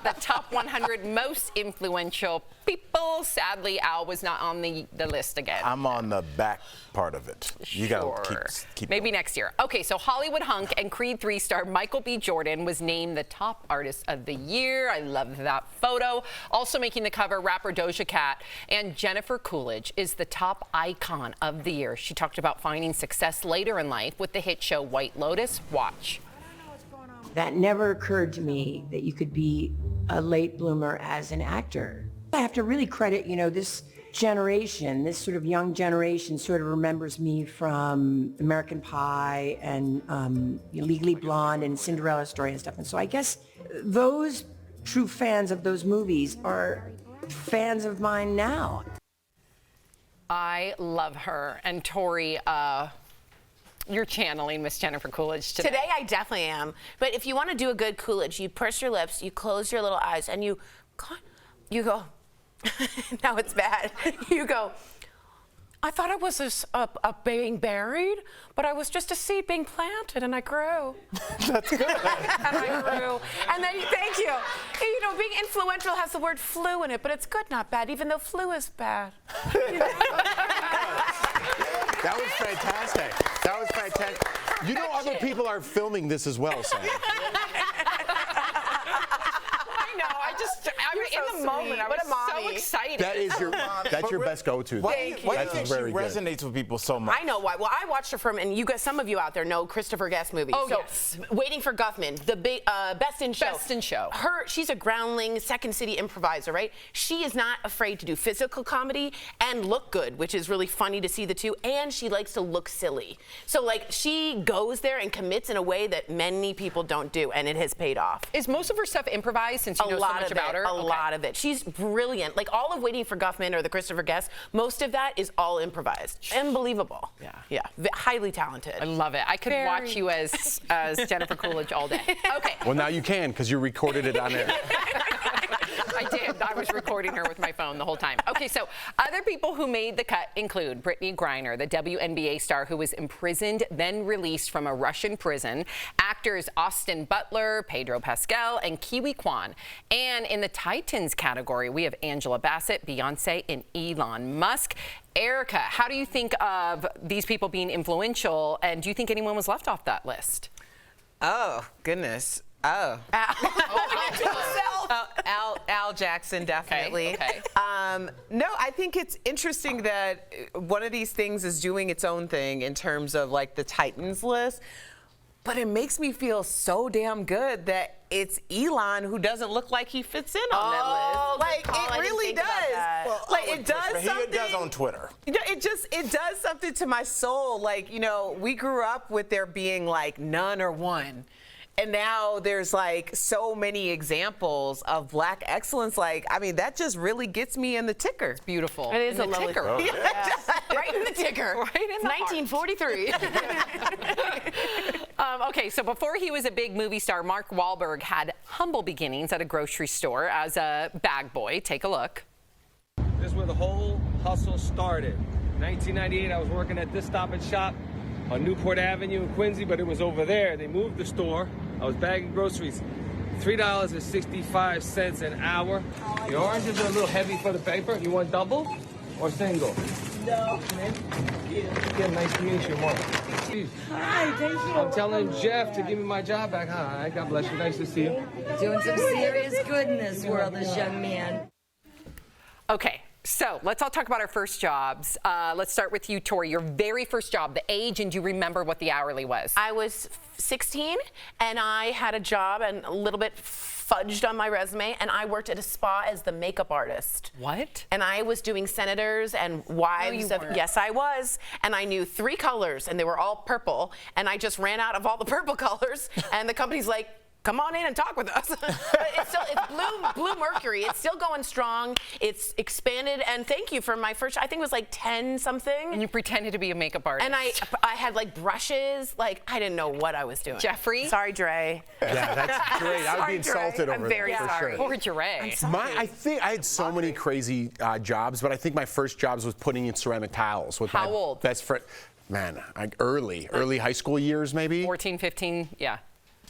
the top 100 most influential people. Sadly, Al was not on the list again. I'm on the back part of it. You gotta keep Maybe going. next year. Okay, so Hollywood hunk and Creed 3 star Michael B. Jordan was named the top artist of the year. I love that photo. Also making the cover, rapper Doja Cat, and Jennifer Coolidge is the top icon of the year. She talked about finding success later in life with the hit show White Lotus. Watch. That never occurred to me, that you could be a late bloomer as an actor. I have to really credit, this generation, this sort of young generation sort of remembers me from American Pie and Legally Blonde and Cinderella Story and stuff. And so I guess those true fans of those movies are fans of mine now. I love her. And Tory, you're channeling Miss Jennifer Coolidge today. Today I definitely am. But if you want to do a good Coolidge, you purse your lips, you close your little eyes, and you go, now it's bad. You go, I thought I was being buried, but I was just a seed being planted, and I grew. That's good. And I grew. And then, thank you. Being influential has the word flu in it, but it's good, not bad, even though flu is bad. That was fantastic. That was fantastic. You know other people are filming this as well, Sam. In the moment, I was so excited. That is that's your best go-to. Why do you think she resonates with people so much? I know why. Well, I watched her from, and some of you out there know Christopher Guest movies. Oh, so, yes. Waiting for Guffman, the big Best in Show. Best in Show. She's a groundling, Second City improviser, right? She is not afraid to do physical comedy and look good, which is really funny to see the two, and she likes to look silly. So, she goes there and commits in a way that many people don't do, and it has paid off. Is most of her stuff improvised since you know so much about her? A lot of it. She's brilliant. All of Waiting for Guffman or the Christopher Guest, most of that is all improvised. Unbelievable. Yeah. Highly talented. I love it. I could watch you as Jennifer Coolidge all day. Okay. Well, now you can, because you recorded it on air. I did. I was recording her with my phone the whole time. Okay, so other people who made the cut include Brittany Griner, the WNBA star who was imprisoned, then released from a Russian prison, actors Austin Butler, Pedro Pascal, and Kiwi Kwan. And in the Titans category, we have Angela Bassett, Beyonce, and Elon Musk. Erica, how do you think of these people being influential, and do you think anyone was left off that list? Oh, goodness. Oh. Al Jackson, definitely. Okay. No, I think it's interesting that one of these things is doing its own thing in terms of the Titans list, but it makes me feel so damn good that it's Elon who doesn't look like he fits in on that list. It really does. Well, it does something. He does on Twitter. It does something to my soul. We grew up with there being none or one. And now there's so many examples of Black excellence. That just really gets me in the ticker. It's beautiful. It is in a the lovely ticker. Oh, yeah. Right in the ticker. Right in the 1943. Okay, so before he was a big movie star, Mark Wahlberg had humble beginnings at a grocery store as a bag boy. Take a look. This is where the whole hustle started. 1998, I was working at this Stop and Shop on Newport Avenue in Quincy, but it was over there. They moved the store. I was bagging groceries. $3.65 an hour. The oranges are a little heavy for the paper. You want double or single? No. Yeah, nice to meet you, Mark. Hi, thank you. I'm telling Jeff to give me my job back. Hi, God bless you. Nice to see you. Doing some serious good in this world, this young man. Okay. So let's all talk about our first jobs. Let's start with you, Tory. Your very first job, the age, and do you remember what the hourly was? I was 16, and I had a job and a little bit fudged on my resume, and I worked at a spa as the makeup artist. What? And I was doing senators and wives of, yes, I was. And I knew 3 colors, and they were all purple, and I just ran out of all the purple colors, and the company's like, come on in and talk with us. But it's Blue Mercury. It's still going strong. It's expanded. And thank you for my first, I think it was 10 something. And you pretended to be a makeup artist. And I had brushes. I didn't know what I was doing. Jeffrey? Sorry, Dre. Yeah, that's great. I would be insulted over I'm very that for sorry. sure. Poor Dre. I think I had so many crazy jobs, but I think my first jobs was putting in ceramic tiles with How my old? best friend. Man, early high school years maybe. 14, 15, yeah.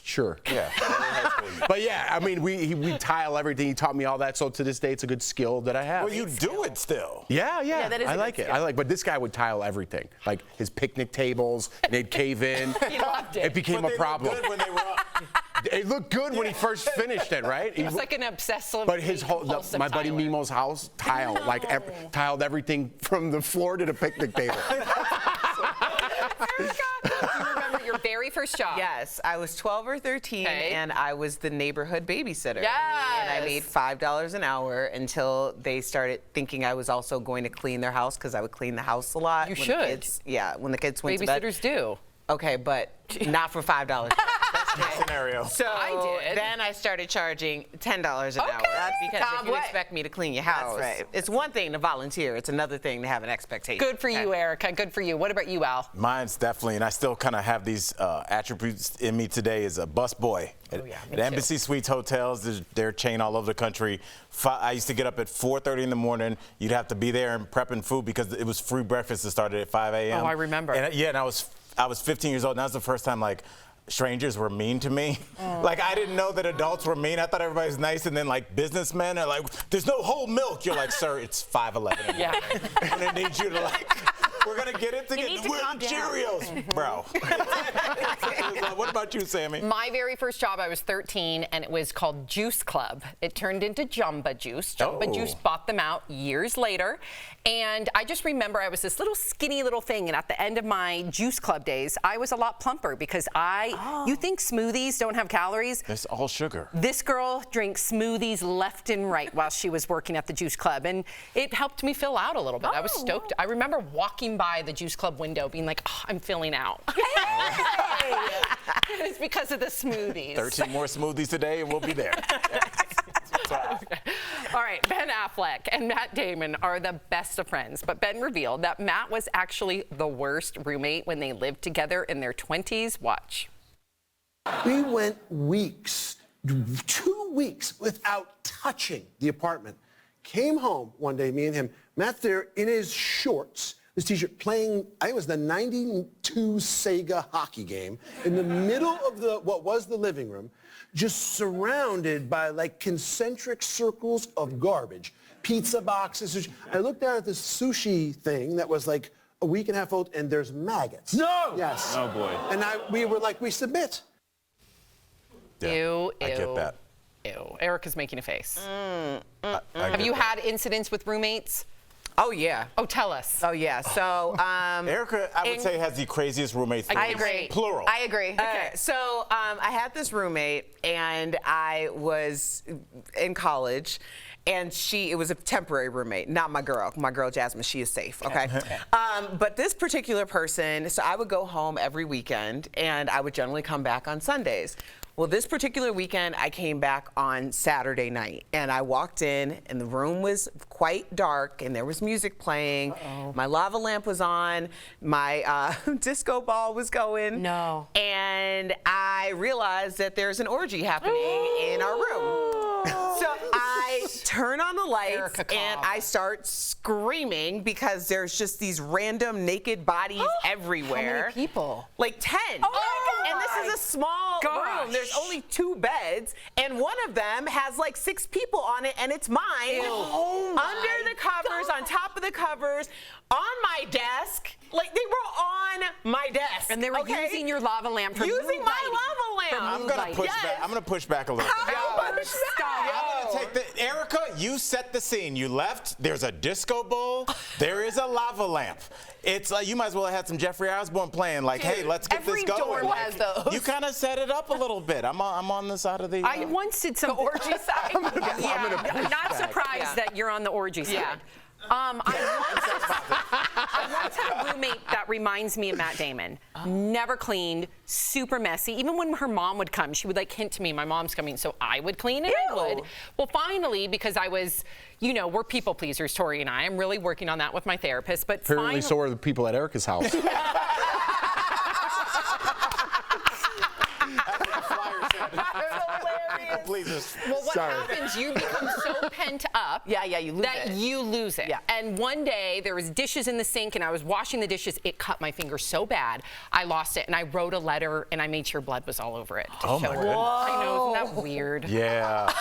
Sure. Yeah. But yeah, I mean, we tile everything. He taught me all that, so to this day, it's a good skill that I have. Well, you do it still. Yeah, that is a I good like it. skill. But this guy would tile everything, like his picnic tables, and they'd cave in. He loved it. It became But a they problem. looked good when they were up. It looked good when he first finished it, right? It was like an obsessive. But his whole, compulsive my buddy tiler. Mimo's house tiled, tiled everything from the floor to the picnic table. Do you remember your very first job? Yes, I was 12 or 13, Okay. and I was the neighborhood babysitter. Yes. And I made $5 an hour until they started thinking I was also going to clean their house because I would clean the house a lot. You when should. The kids, when the kids went to bed. Babysitters do. Okay, but not for $5. Scenario. So I did. then I started charging $10 an hour. Okay. Because if you expect me to clean your house, it's one thing to volunteer. It's another thing to have an expectation. Good for you, Erica. Good for you. What about you, Al? Mine's definitely, and I still kind of have these attributes in me today, is a bus boy. At Embassy Suites hotels, there's their chain all over the country. I used to get up at 4:30 in the morning. You'd have to be there and prepping food because it was free breakfast that started at 5 a.m. Oh, I remember. And, and I was 15 years old, and that was the first time, like, strangers were mean to me. Like, I didn't know that adults were mean. I thought everybody was nice, and then, like, businessmen are like, there's no whole milk. You're like, sir, it's 5:11. Yeah. And they need you to, like, we're going to get it together. We're the Cheerios. Bro. What about you, Sammy? My very first job, I was 13, and it was called Juice Club. It turned into Jamba Juice. Jamba Juice bought them out years later. And I just remember I was this little skinny little thing, and at the end of my Juice Club days, I was a lot plumper because you think smoothies don't have calories? It's all sugar. This girl drinks smoothies left and right while she was working at the Juice Club, and it helped me fill out a little bit. I was stoked. I remember walking by the Juice Club window being like, oh, I'm filling out. It's because of the smoothies. 13 more smoothies today, and we'll be there. All right, Ben Affleck and Matt Damon are the best of friends, but Ben revealed that Matt was actually the worst roommate when they lived together in their 20s. Watch. We went weeks, 2 weeks, without touching the apartment. Came home one day, me and him, Matt there in his shorts, his t-shirt, playing, I think it was the 92 Sega hockey game, in the middle of what was the living room, just surrounded by like concentric circles of garbage, pizza boxes. Sushi. I looked down at this sushi thing that was like a week and a half old, and there's maggots. No! Yes. Oh, boy. And we were like, we submit. Yeah, Ew, I get that. Ew. Erica's making a face. I Have get you that. had incidents with roommates? Oh, yeah. Oh, tell us. Oh, yeah. So, Erica, I would say, has the craziest roommates. I stories. agree. Plural. I agree. Okay, so I had this roommate, and I was in college, and it was a temporary roommate, not my girl. My girl, Jasmine, she is safe, okay? But this particular person, so I would go home every weekend, and I would generally come back on Sundays. Well, this particular weekend, I came back on Saturday night, and I walked in, and the room was quite dark, and there was music playing. My lava lamp was on. My disco ball was going. No. And I realized that there's an orgy happening in our room. So I turn on the lights, Erica and Cobb. I start screaming because there's just these random naked bodies everywhere. How many people? Like 10. Oh my God. And this is a small Gosh. room. There's only 2 beds, and one of them has like 6 people on it, and it's mine. Oh Under the covers, on top of the covers, on my desk. Like, they were on my desk. And they were okay? using your lava lamp for Using mood my lighting. lava lamp. I'm gonna push Yes. back. I'm gonna push back a little bit. How much I'm gonna take the Erica. You set the scene. You left. There's a disco bowl. There is a lava lamp. It's like you might as well have had some Jeffrey Osborne playing. Like, hey, let's get every this going. dorm Like, has those. You kind of set it up a little bit. I'm on the side of the. I once did some orgy side. I'm not surprised that you're on the orgy side. Yeah. I once had a roommate that reminds me of Matt Damon. Never cleaned, super messy. Even when her mom would come, she would like hint to me, my mom's coming, so I would clean and I would. Well, finally, because I was, we're people pleasers, Tory and I. I'm really working on that with my therapist. But Apparently, so are the people at Erica's house. Please just. Well, what happens, you become so pent up you lose that it. you lose it. Yeah. And one day, there was dishes in the sink, and I was washing the dishes. It cut my finger so bad, I lost it. And I wrote a letter, and I made sure blood was all over it. Oh, my goodness. I know, isn't that weird? Yeah.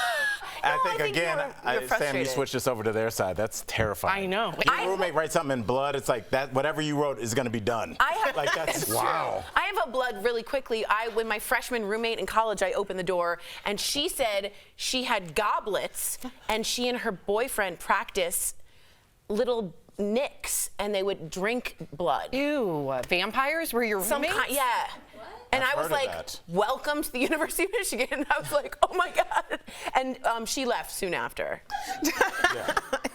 I think again, you're Sam, you frustrated. switch this over to their side. That's terrifying. I know. Your roommate writes something in blood. It's like that. Whatever you wrote is going to be done. Like that's wow. I have a blood really quickly. When my freshman roommate in college, I opened the door and she said she had goblets and she and her boyfriend practice little nicks and they would drink blood. Ew, vampires were your roommates? Yeah. And I've I was heard of like, that. welcome to the University of Michigan. And I was like, oh my God. And she left soon after.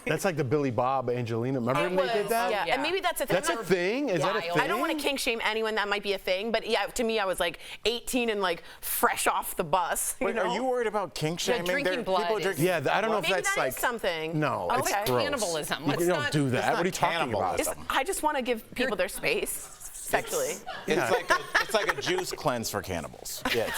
That's like the Billy Bob Angelina. Remember when they did that? Yeah. And maybe that's a thing. That's a thing? Is that a thing? I don't want to kink shame anyone. That might be a thing. But yeah, to me, I was like 18 and like fresh off the bus. Wait, are you worried about kink shaming? drinking blood People is- drinking. Yeah, I don't know if Maybe that's that like is something. No, Okay. it's gross. Cannibalism. You Let's don't not- do that. not What are you talking about? cannibalism. I just want to give people their space sexually. It's like a juice cleanse for cannibals. Yeah.